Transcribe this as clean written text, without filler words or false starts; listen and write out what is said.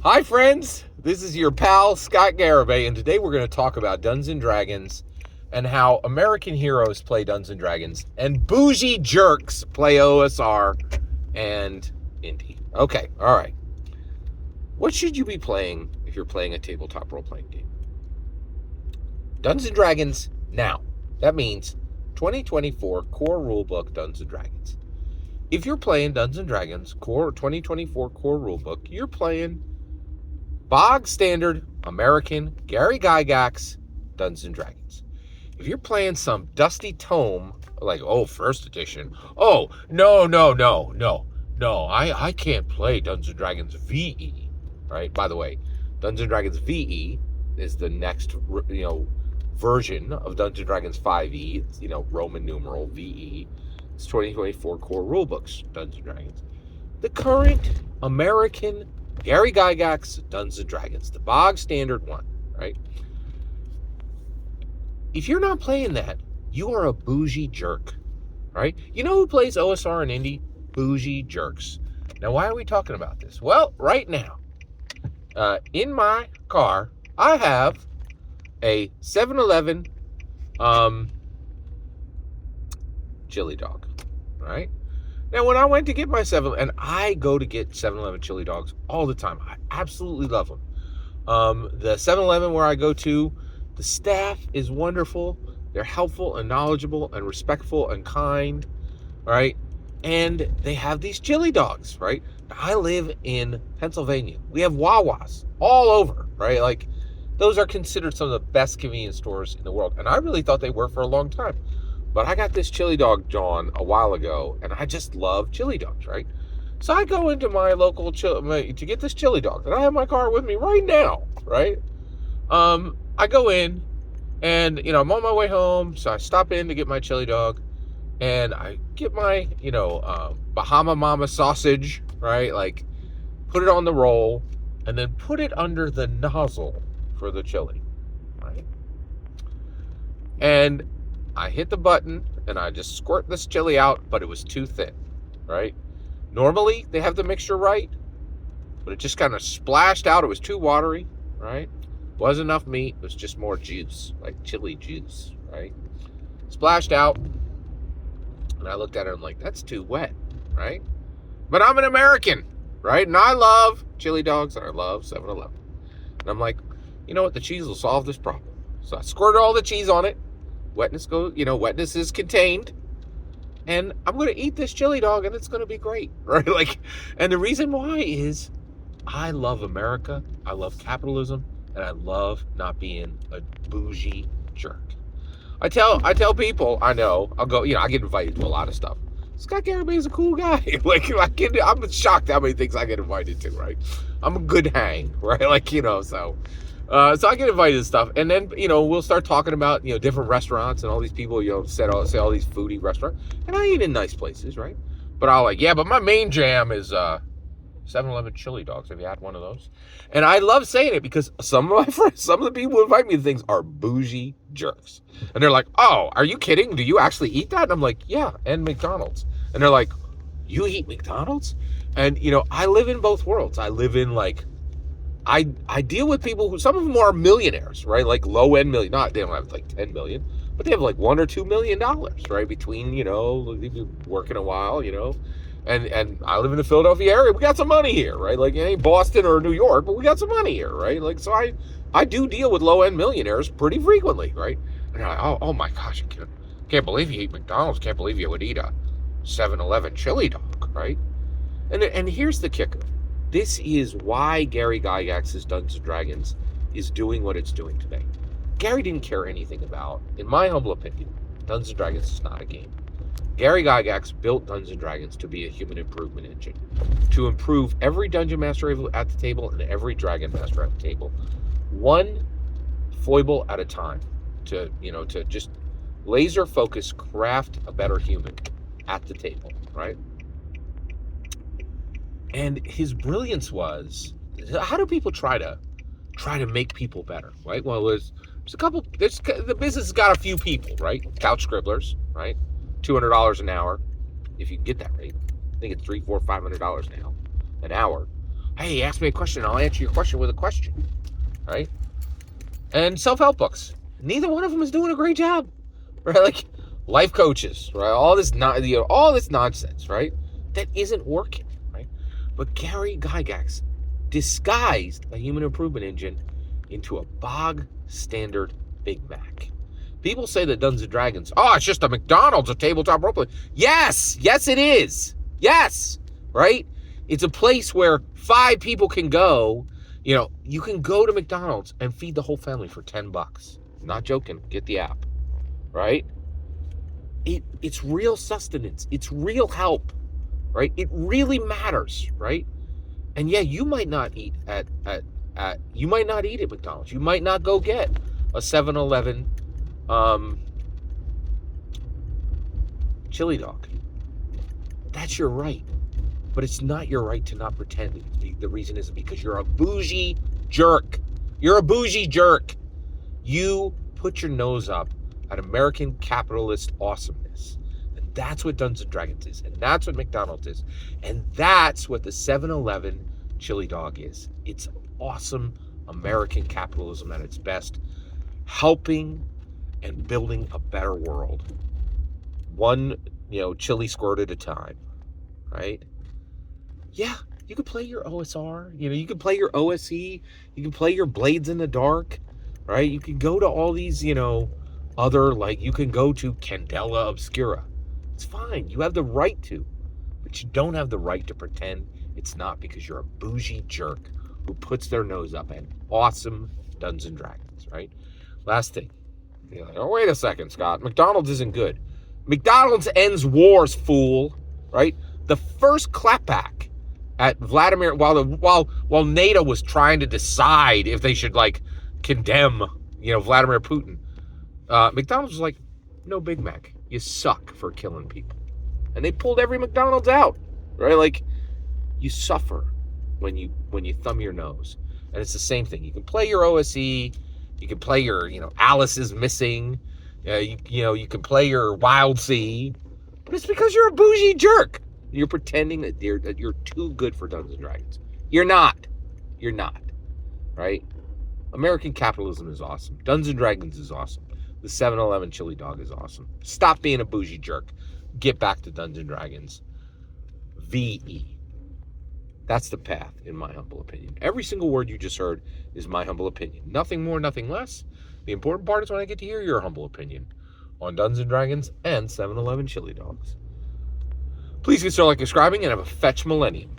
Hi, friends. This is your pal, Scott Garibay, and today we're going to talk about Dungeons & Dragons and how American heroes play Dungeons & Dragons and bougie jerks play OSR and Indy. Okay, all right. What should you be playing if you're playing a tabletop role-playing game? Dungeons & Dragons now. That means 2024 core rulebook Dungeons & Dragons. If you're playing Dungeons & Dragons core 2024 core rulebook, you're playing bog standard American Gary Gygax Dungeons & Dragons. If you're playing some dusty tome, like, first edition, no, I can't play Dungeons & Dragons VE, right? By the way, Dungeons & Dragons VE is the next, version of Dungeons & Dragons 5e, it's, Roman numeral VE. It's 2024 core rulebooks, Dungeons & Dragons. The current American Gary Gygax Dungeons & Dragons, the bog standard one, right? If you're not playing that, you are a bougie jerk, right? You know who plays OSR and Indy? Bougie jerks. Now, why are we talking about this? Well, right now, in my car, I have a 7-Eleven chili dog, right? Now, when I went to get my and I go to get 7-Eleven chili dogs all the time. I absolutely love them. The 7-Eleven where I go to, the staff is wonderful. They're helpful and knowledgeable and respectful and kind, right? And they have these chili dogs, right? I live in Pennsylvania. We have Wawas all over, right? Like, those are considered some of the best convenience stores in the world. And I really thought they were for a long time. But I got this chili dog, John, a while ago, and I just love chili dogs, right? So I go into my local to get this chili dog, and I have my car with me right now, right? I go in, and, I'm on my way home, so I stop in to get my chili dog, and I get my, Bahama Mama sausage, right? Like, put it on the roll, and then put it under the nozzle for the chili, right? And I hit the button and I just squirt this chili out, but it was too thin, right? Normally they have the mixture right, but it just kind of splashed out. It was too watery, right? Wasn't enough meat. It was just more juice, like chili juice, right? Splashed out. And I looked at it and I'm like, that's too wet, right? But I'm an American, right? And I love chili dogs and I love 7-Eleven. And I'm like, you know what? The cheese will solve this problem. So I squirted all the cheese on it. Wetness is contained, and I'm going to eat this chili dog, and it's going to be great, right? Like, and the reason why is I love America, I love capitalism, and I love not being a bougie jerk. I tell people, I know, I'll go, I get invited to a lot of stuff. Scott Garibay is a cool guy. Like, I'm shocked how many things I get invited to, right? I'm a good hang, right? Like, so I get invited to stuff, and then, we'll start talking about, different restaurants, and all these people, say all these foodie restaurants, and I eat in nice places, right? But I'll but my main jam is 7-Eleven chili dogs. Have you had one of those? And I love saying it because some of my friends, some of the people who invite me to things are bougie jerks. And they're like, oh, are you kidding? Do you actually eat that? And I'm like, yeah, and McDonald's. And they're like, you eat McDonald's? And, I live in both worlds. I live in, like, I deal with people who, some of them are millionaires, right? Like low-end million, they don't have like 10 million, but they have like $1 or $2 million, right? Between, they've been working a while, and I live in the Philadelphia area. We got some money here, right? Like, it ain't Boston or New York, but we got some money here, right? Like, so I do deal with low-end millionaires pretty frequently, right? And I'm like, oh my gosh, I can't believe you eat McDonald's. Can't believe you would eat a 7-Eleven chili dog, right? And here's the kicker. This is why Gary Gygax's Dungeons & Dragons is doing what it's doing today. Gary didn't care anything about, in my humble opinion, Dungeons & Dragons is not a game. Gary Gygax built Dungeons & Dragons to be a human improvement engine, to improve every Dungeon Master at the table and every Dragon Master at the table, one foible at a time, to just laser focus, craft a better human at the table, right? And his brilliance was, how do people try to make people better, right? Well, the business has got a few people, right? Couch scribblers, right? $200 an hour, if you can get that rate. I think it's $300, $400, $500 now, an hour. Hey, ask me a question. I'll answer your question with a question, right? And self-help books. Neither one of them is doing a great job, right? Like life coaches, right? All this nonsense, right? That isn't working, right? But Gary Gygax disguised a human improvement engine into a bog standard Big Mac. People say that Dungeons and Dragons, it's just a McDonald's, a tabletop role play. Yes, it is. Yes, right? It's a place where 5 people can go. You can go to McDonald's and feed the whole family for $10. Not joking. Get the app, right? It's real sustenance. It's real help, right? It really matters, right? And yeah, you might not eat at McDonald's. You might not go get a 7-Eleven chili dog. That's your right. But it's not your right to not pretend. The reason is because you're a bougie jerk. You're a bougie jerk. You put your nose up at American capitalist awesomeness. And that's what Dungeons and Dragons is. And that's what McDonald's is. And that's what the 7-Eleven chili dog is. It's awesome American capitalism at its best. Helping and building a better world. One, chili squirt at a time. Right? Yeah, you can play your OSR, you can play your OSE, you can play your Blades in the Dark, right? You can go to all these, other, you can go to Candela Obscura. It's fine. You have the right to, but you don't have the right to pretend it's not because you're a bougie jerk who puts their nose up at awesome Dungeons and Dragons, right? Last thing. You're like, wait a second, Scott. McDonald's isn't good. McDonald's ends wars, fool, right? The first clapback at Vladimir, while NATO was trying to decide if they should condemn, Vladimir Putin, McDonald's was like, no Big Mac, you suck for killing people, and they pulled every McDonald's out, right? You suffer when you thumb your nose, and it's the same thing. You can play your OSE, you can play your Alice is Missing, you can play your Wild Sea, but it's because you're a bougie jerk. You're pretending that you're too good for Dungeons and Dragons. You're not, right? American capitalism is awesome. Dungeons and Dragons is awesome. The 7-Eleven chili dog is awesome. Stop being a bougie jerk. Get back to Dungeons and Dragons. VE. That's the path, in my humble opinion. Every single word you just heard is my humble opinion. Nothing more, nothing less. The important part is when I get to hear your humble opinion on Dungeons and Dragons and 7-Eleven chili dogs. Please consider subscribing and have a fetch millennium.